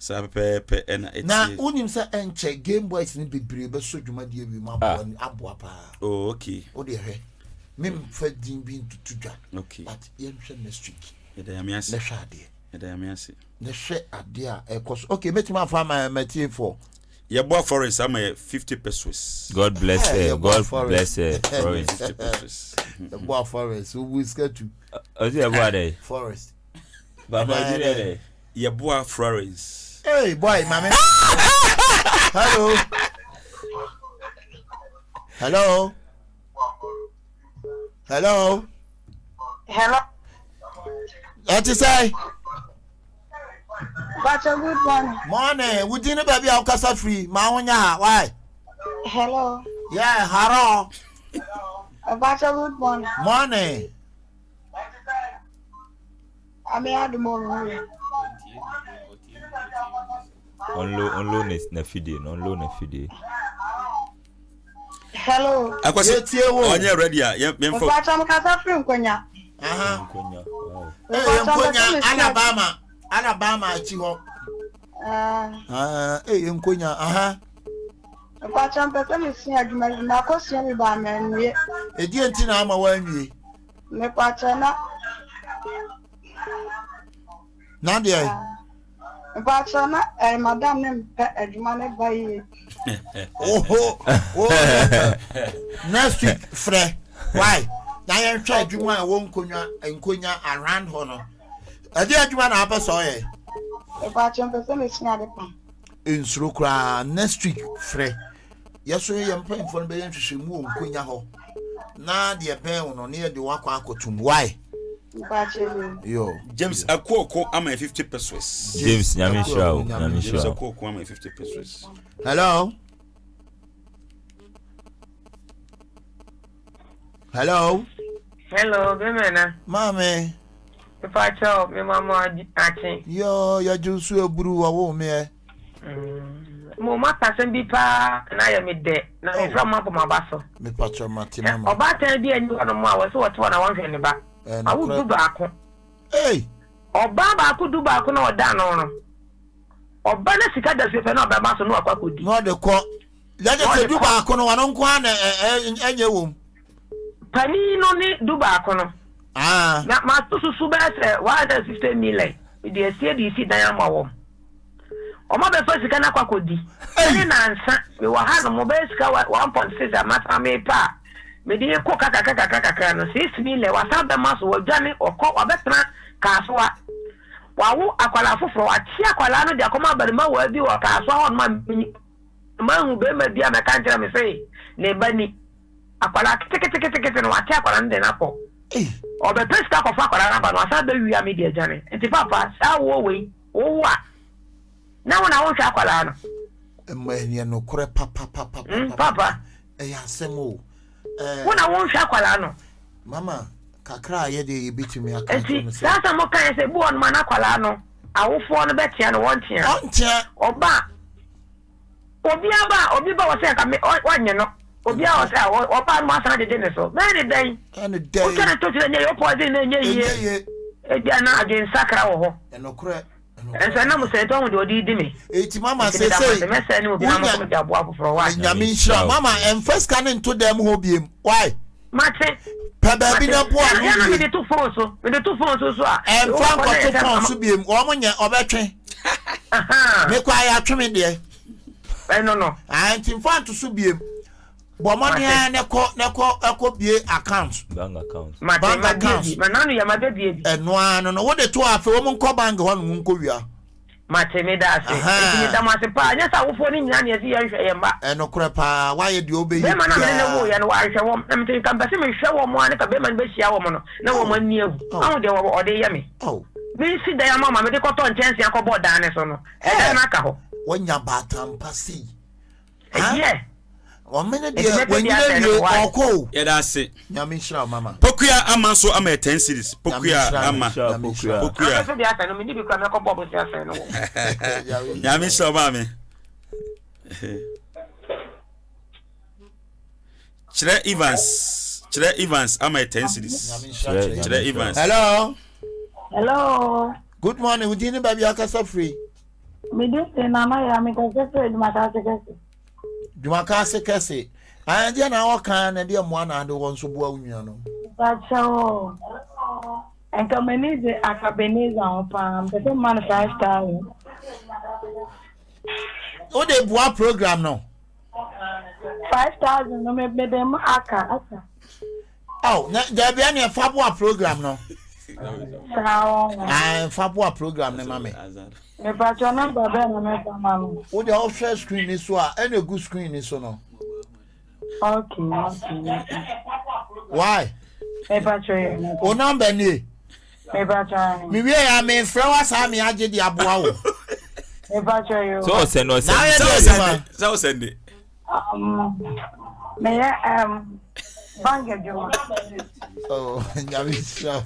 Sa pepe and it's na unim sa enche Game Boys ni bebre be so dwuma de wi ma aboa pa. Oh, okay. O de hwe. Mem fa din bi ntutu dwa. Okay. But yen hwe next week. Eda ya miase. Na hwe ade. Eda ya miase. Na hwe ade a ekos. Okay, metima fa my material for. Your boy Forest, I'm a 50 pesos. God bless her. God bless her. Forest. 50 pesos. The boy Forest, who will get to Forest. Baba, your boy Florence. Hey, boy, mama. Hello. Hello. Hello. Hello. What you say? But a good morning. Morning. We didn't baby our casa free. Maonya, why? Hello. Yeah, hello. But a good morning. Morning. I may add more. On loan is na fide. On loan na fide. Hello. I was on your ready. Yeah, but I'm casa free. Konya. Alabama. Alabama chiho. Nkonya But I'm person see adwuma na kosia mi ba na nwie. Edi enti na ama wanwie. Me patana. Na dey. Me patana madam nem adwuma ne ba yi. Oh. Next week frɛ. Why? Na yen hwɛ adwuma a wo nkonya around ho no. Ade adwuma na apa so ye. Me patana person see ade pan. Insuro kra next week frɛ. Yeso ye mpemfo no be yen hwehwɛ mu nkonya ho. Na de ben no ne de wakɔ akotum. Why? Yo. James Akoko, I'm a 50 pesos. James Nyamisha. James Akoko, I'm a 50 pesos. Hello. Hello. Hello, Bemena. Mame. If I tell me, Mama, acting. Yo, ya juice a brew a woman. Mama person be pa, and I am a day. Now from up my basso. Me patcha Martina. About 10 years, you know, I was what I want in the back. I would do back. Hey. Or Baba could do back on or down on. Or Banasika does if not by Master no I could. Not the court. Let us do back on one on one and your womb. Penny no need do back on. Ah, not Master Subas, why does 15 million? With the CDC diamond. Or my first can I could be. And answer, we will have a mobile scout at 1.6 a matter may pa. Me dey ko kaka no 6 million wa sa be maso wa dwane okọ obetena kasoa wa wo akwala foforo atia akwala no de akoma barima wa bi wa kasoa on ma hu be ma bia me kan tira me sei ne bani akwala kete no atia akwala no de na ko obe pesta ko fa akwala na ba no sa be wi am de dwane enti papa sa wo we wo wa na wona wo hwa akwala no emma no kore papa papa ya semo Wona won hwa kwala no mama kakra ye de bitumi aka no sasa mo kan se bu on mana kwala no awofo no betia no won tia oba obi ba wo se ka me wanye no obi a wo se oba ma san de ne so me ne den o kana to tire nye yo po de ne nye ye e dia na agen sakra wo ho enokure ensa na mo se to de odi di me eti mama se me se ni obi na mo ko de abo afoforo wa nyame nshira mama em first can into them ho biem why mate pebe bi na bo a ya na me de to phone so so a em fan ko to phone so biem o mo nya obetwe aha me kwa ya tweme de no anti fan to so biem bo mo ne ko bie account bank account bank account mananu ya mabebie bi eno ano no wo de to afa wo mo nko bank ho no nko wia mate me da se ni da mate pa nya sa wo fo ni nyina ne ya hwe ye mba eno kure pa wa ye de obeyi be mana me ne wo ya no wa hwe wo na me kan pese me hwe wo mo ane ka be man be hia wo mo no na wo man ni agu awu de wo ode ye me me si da ya mama me de ko to nchense akobọ da ne so no e da na ka ho wonya batampa si yeah o mene de wonyire oko ye da se nyame hira mama pokuya ama so ama 10 series pokuya ama pokuya so dia no me di bi kwa me ko bobo si ase no nyame hira mama Chire Evans ama 10 series Chire Evans Hello. Good morning, we didn't baby akasa free. Me dey say na ya me ka say Jumaka se kese. I dey na o kan na dey mo na de won so bo awunua no. Bacho. En ka me ni de akabeniza on pa, me say man 5 star. O de boa program no. 5,000 no me dem aka. Oh, there be any Fabua program no. Fabua program ne mame. Me bacho na baba na me mama. O de offshore screen ni so a any good screen ni so no. Okay. Why? Me bacho. O number ni. Me bacho. Me we ya me frɛ wa sa me agye di aboa wo. Me bacho yo. So send us. So send it. Me bank Juma. Oh, yabisha.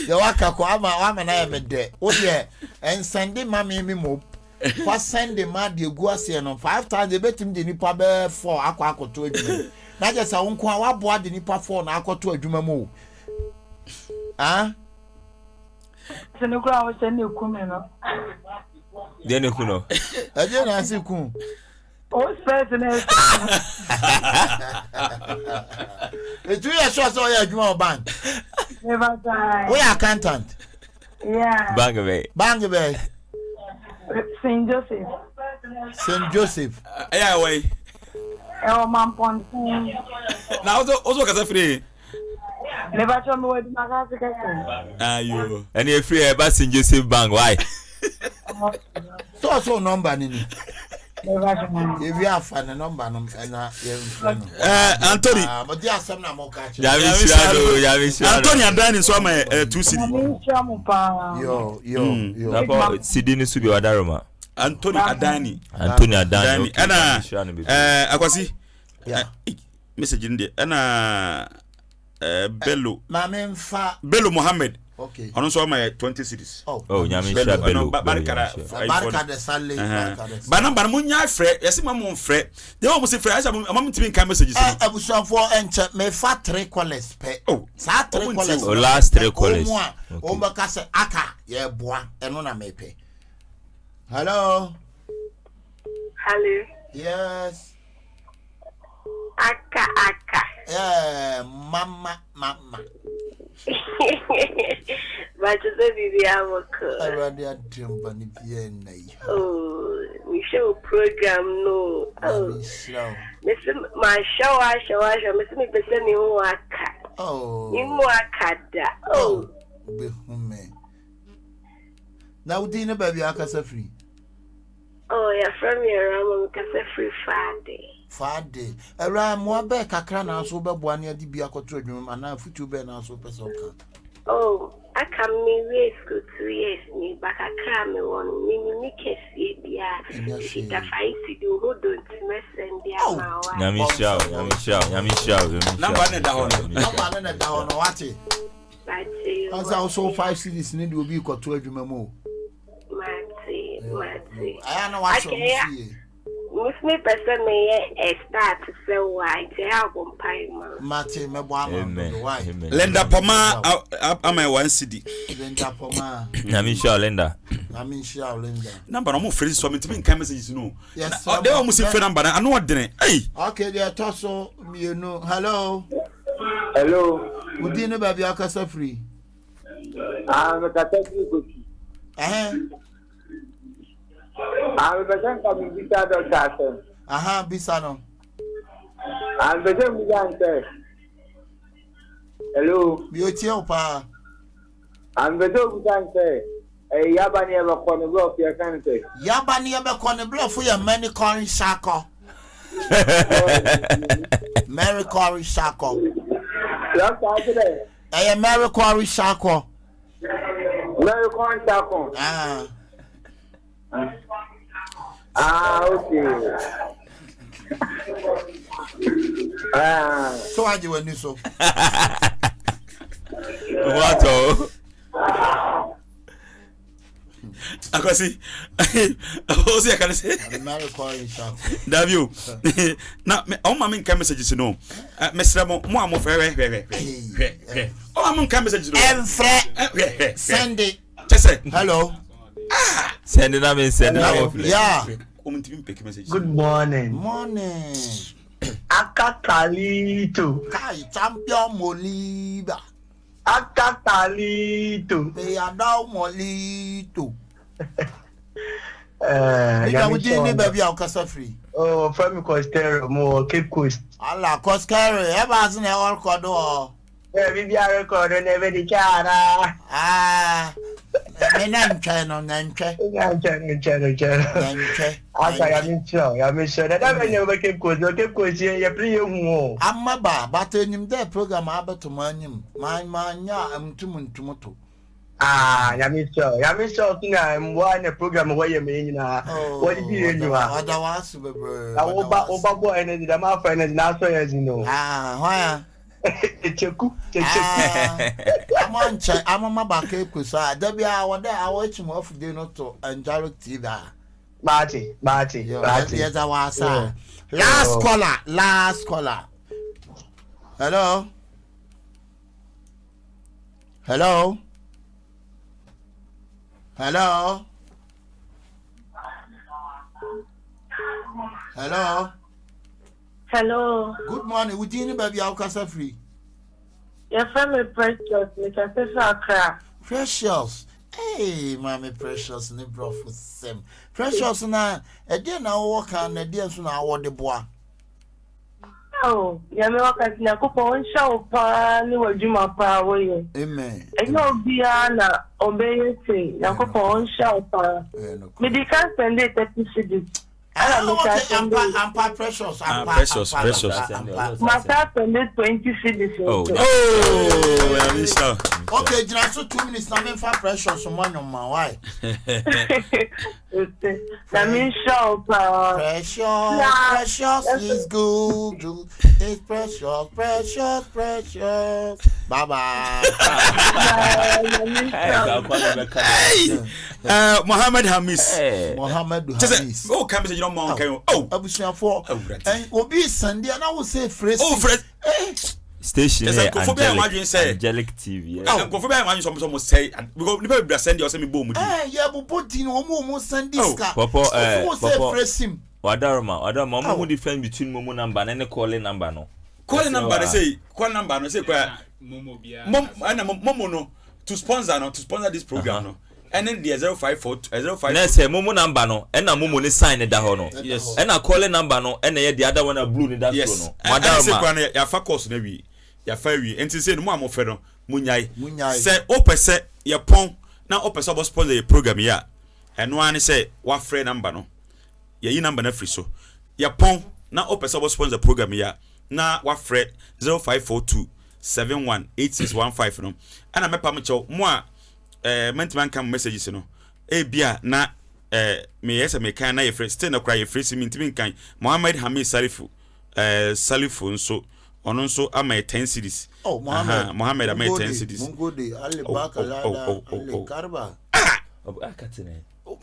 The waka ko ama na me de. O de en send mama mi mo. Fa send ma de gu ase no 5,000 betim de nipa be 4 akoto adwuma. Na je sa wonko a waboa de nipa 4 na akoto adwuma mo. Ah? Senukura wo send e ku me no. De ne ku no. Aje na se ku. O business. It's you so ya adwuma bank. Never die. We accountant. Yeah. Bang Bay. Saint Joseph. Saint Joseph. Yeah, way. Oh, man, pon. Now also kasa free. Never show me what my gas is. Ayo. And if free about Saint Joseph Bank, why? So number ni. If you have a number no Anthony. But there are some na mo catch. Anthony Adani so am 2 cedi. Yo. About cedi ni subi wadaroma. Anthony Adani. Ana akwasi. Message ndi. Ana Bello. Bello Mohammed. Okay. Ono so am 20 cedis. Oh, nyamisha Bello. Barka de Sale. Bana munya frɛ yesi ma mo frɛ de wo mo se frɛ asa ma mo timi kan messages no abusafo enche me fa 3 callers pe sa 3 callers o last 3 callers o ma ka se aka ye boa eno na me pe. Hello. Yes. Aka. Mama. But the baby I rather jump ni bien na. Oh, we show program no. Oh, Mr. My show, Mr. Me person ni waka. Oh. Ni waka da. Oh. Be hume. Na udi na baby akasa free. Oh, yeah, from your mama kasa free Friday. Era mo be kakra na so be boa na di bia kotro adwuma na futu be na so person kan. Oh, I come me way school 2 years ni bakakra me won ni kesi bia. If I fight to do who don't mess and dia ma wa. Nyamisha. Number na da hono wati. Bati. Asa also 5 cities ni di obi kotro adwuma mo. Mati. Aya na wa so see. Me person me start to say why they have one pie man. Mati me boa man why. Lenda Poma am 1 cedi. Lenda Poma. Nyamisha Lenda. Number no mo free so me timi kan messages no. Yes. They wa mo se free number na ano odene. Hey. Okay, they toso me no. Hello. Udi no baby akasa free. Me kata ku I'm better coming visa doctor. Bisa no. I'm better with hello. You tell pa. I'm better with Yabani ever corner block your country. Yabani ever corner block for your many corn shako. Mary Corey Shako. Mary Corey Shako. Mary Corey Shako. Okay. So how do you know so? What oh? Akwasi. O se akale se. Mary Corey Shako. Davio. Na o ma men kan messages no. Mesra mo amo hwe. O ma men kan messages no. Enfre. Send it. Just say hello. Send it me send it. Yeah. Good morning. Morning. Akakalito. Kai champion Moliba. Akakalito. They are now Molito. You didn't baby our casa free. Oh, from Costello, more Cape Coast. Allah, Coscaro, ever has an all corridor. Maybe I record and never the cara. Ah, and channel, I'm sure that I never Cape Coast, no Cape Coast here, you play more. I'm my bar, but in him there program about to man, I'm tomato. Ah, I'm sure, I'm one a program where you mean, what did you are? Otherwise, Oba boy and the my friend and now so as you know. Ah, why? I'm on my back, Kusa. Debbie, I watch him off dinner to enjoy TV. Marty. Yes, I was. Last caller. Hello. Hello. Good morning. We didn't baby our casa free. Your family Precious, make a special crack. Precious. Hey, mommy Precious, ne bro for them. Precious na e dey na work and e dey so na award the boy. Oh, ya me waka na ko pon show pa ni wadwuma pa wo ye. Amen. E no bia na obey say na ko pon show pa. Me di kan send it 30 cedis. I'm Precious. Precious. Masa send 20 cedis. Oh, okay, just 2 minutes na me for Precious on man why? Na me show pa. Precious is good. It's precious. Bye bye. Mohammed Hamis. Oh, come say you don't want to. Oh, abusia for. And obi Sunday and I will say phrase. Oh, Fred. Station Angelic TV. Oh, go for be imagine some say because people be send you say me bo mu. Yeah, but body no mo send this car. Papa, phrase him. Wadaroma, mo difference between momo number and calling number no. Calling number say kwa momo no to sponsor this program no. And then the 054 05. Let's say momo number no, and na momo ni sign that ho no. Yes. And na calling number no, and the other one a blue ni that yes. no. Madam, ya fa course na wi. Ya fa wi. Enti say no mo amofe no, munyai. Say opese ya pon na opese obo sponsor your program ya. Eno an say wa free number no. Ya yi number na free so. Ya pon na opese obo sponsor program ya. Na wa free 0542 718615 no. Ana mepa me cho mo a mentman come messages no bia na me yes me kan na ye free still na cry ye free me ntimi kan Muhammad Hamis Salifu nso ono nso ama 10 cities. Oh, Muhammad ama 10 cities. Mungode Ali Bakala Ali Karba.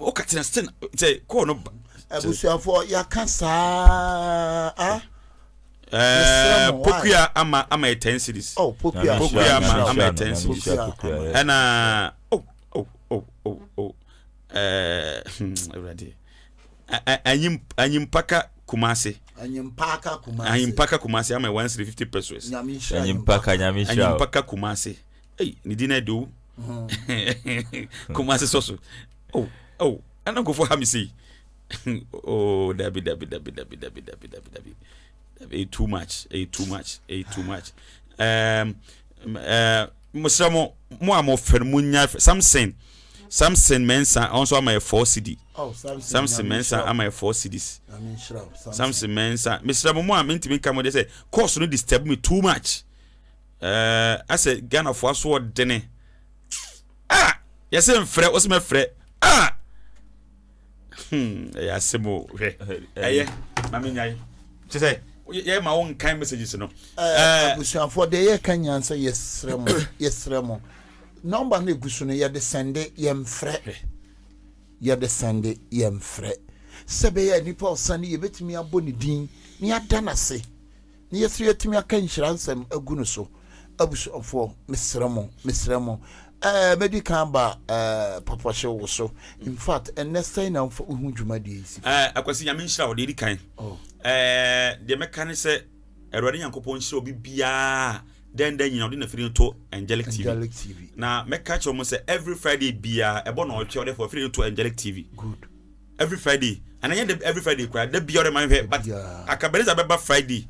O katina still say ko no abusia for yakasa Pokuya ama 10 cities. Oh, Pokuya ama 10 cities. And ready. Anyimpaka Kumasi. Anyimpaka Kumasi ama 150 pesos. Anyimpaka Kumasi. Hey, ni dina do. Kumasi soso. Oh, I don't go for Hamisi. Oh, Dabi. Too much. Musamo mo amo fermunya Samson Mensa also am a 4 CD. Oh, Samson Mensa am a 4 CDs. Samson Mensa. Mr. Momo am intimi come dey say course no disturb me too much. I said Ghana for so dene. Yes em frɛ o se me frɛ. Ya semo. Mami nyai. Say yeah, my own kind messages, no. For the year can you answer yes, Remo. Number ne gusuno ya de sende yem fre. Ya de sende yem fre. Sebe ya nipa osane ye betimi aboni din. Ni adana se. Ni yesu yetimi aka nhiransem agu no so. Abusu for Mr. Remo. medical ba papa show so in fact and next time na hu dwumadi isi akwasi nyame nhira wo de kan de mekane se erode yankopon nhira obi bia den nyina odi na firi to Angelic TV na meka cho mo se every Friday bia ebo na oche ode for firi to Angelic TV good every Friday and every Friday kwa de bia ode man hwe but akabeleza beba Friday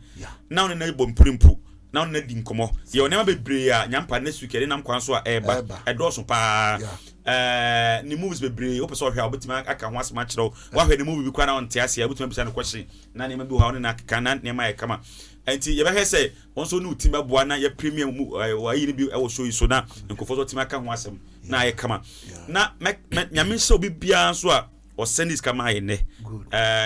now na ibo mpurimpu now na di nkomo ye onema bebre a nyampa next week na mkwan so a eba edoso pa ni movies bebre opeso hwe obetima aka ho asema kire wa hwe ni movie bi kwa na onte ase obetima bisa no question na ne ma bi ho na aka na ne ma ye kama enti ye be he say onso no utima boa na ye premium wa yi ni bi e wo show yi so na nkofo so tima aka ho asem na ye kama na nyame se obi bia so a o send this kama ye ne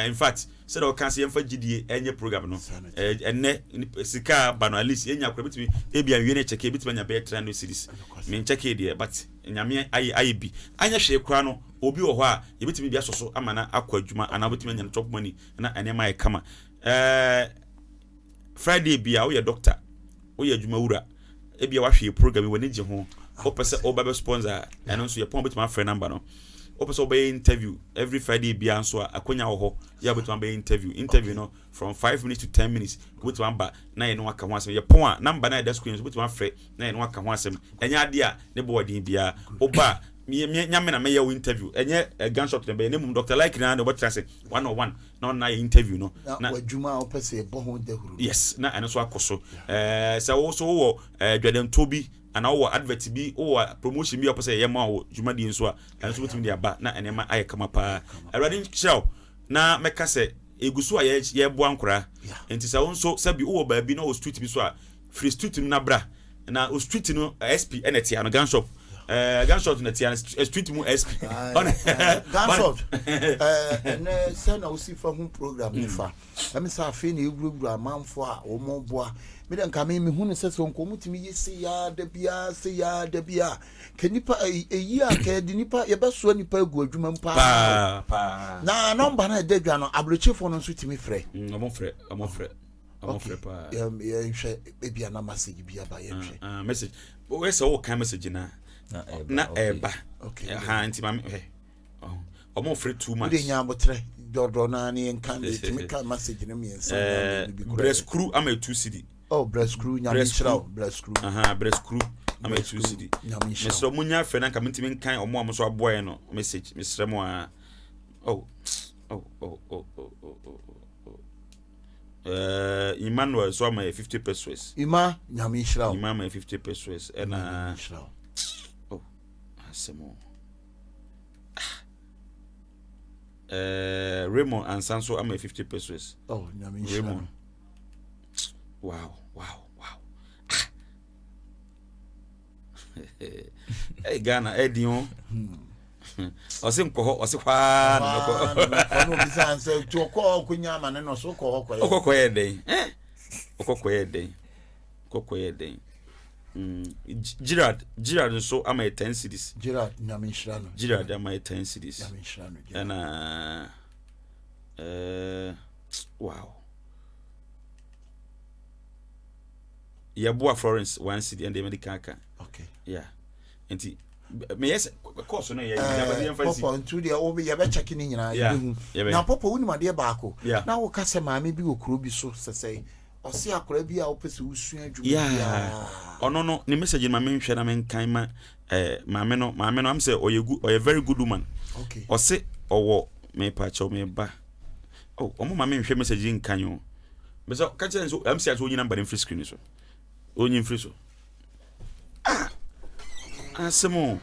in fact said o kan se yemfa gidie enye program no enne sika bano at least enya kura bitimi e bia wie ne check e bitimi nya be 300 series me check e die but nyame ayi bi anya hwe kura no obi wo ho a ye bitimi bia soso amana akwa adwuma ana bitimi nya top money na ene mai kama Friday bia wo ye doctor wo ye adwuma wura e bia wa hwe program woni je ho o pese o ba sponsor eno so ye pon bitimi afre number no opeso be interview every Friday bia nso akonya wo ho ya betu be interview no from 5 minutes to 10 minutes betu amba na ye no aka ho asem ye pon a number na the screen betu afre na ye no aka ho asem enya ade a ne boarding bia oba nyame na me ye interview enye gunshot na be ne mum Dr. Like na no betu say 101 na ye interview no na wadwuma opese bo ho dehuru yes na ene so akoso so wo so wo dwadem tobi ana wo advert bi wo promotion bi opose ye ma wo dwumadi nso a enso botimi dia ba na enema aye kama pa awade show na meka se egusu a ye bo ankora enti se wonso se bi wo ba bi na wo street bi so a free street na bra na o street no SP enetia no gunshot gunshot na tia street mu SP gunshot na se na o si fa hu program ni fa am sa afi na eguruguru amanfo a wo mo boa me den ka me hu ne se so nkomutimi yesi ya da bia kenipa eyi a ka di nipa ye beso nipa egu adwuma mpa na number na de dwa no abrochefo no so timi frɛ amo frɛ pa ye hwe bia na message bia ba ye hwe message we se wo kan message na eba ha nti ma amo frɛ too much de nya botre dodo na ni nkan de timi ka message na me nsa breast crew am 2 cd breast crew nyame shiraw breast crew breast crew am 2 cd mesro munya frɛ na ka mentimi nkan omo am so aboy no message mesre mo a Emmanuel so am 50 pesos nyame shiraw ima 50 pesos na asemo Raymond and Sanso am 50 pesos nyame Raymond wow hey Ghana Edion osim ko osikwa na no bisan se to ko kunya ma no so ko okokoye den okokoye Gerard so am 10 cities Gerard nyame shirano Gerard am 10 cities nyame shirano and wow Yabua Florence 1 city and the medical car okay yeah enti me yes course no ye Papa ntu de obi ye be check ni nyina ye na Papa woni ma de baako na wo ka se maame bi okuro bi so sesei osi akora bi a opese usu adwuma ya ono no ni message ma me nhwe na me nkan ma maame no am say oye very good woman okay osi owo me pa cho me ba omo ma me nhwe message nkan yo be so ka chere so am say so onyi number in free screen so onyi free so asemo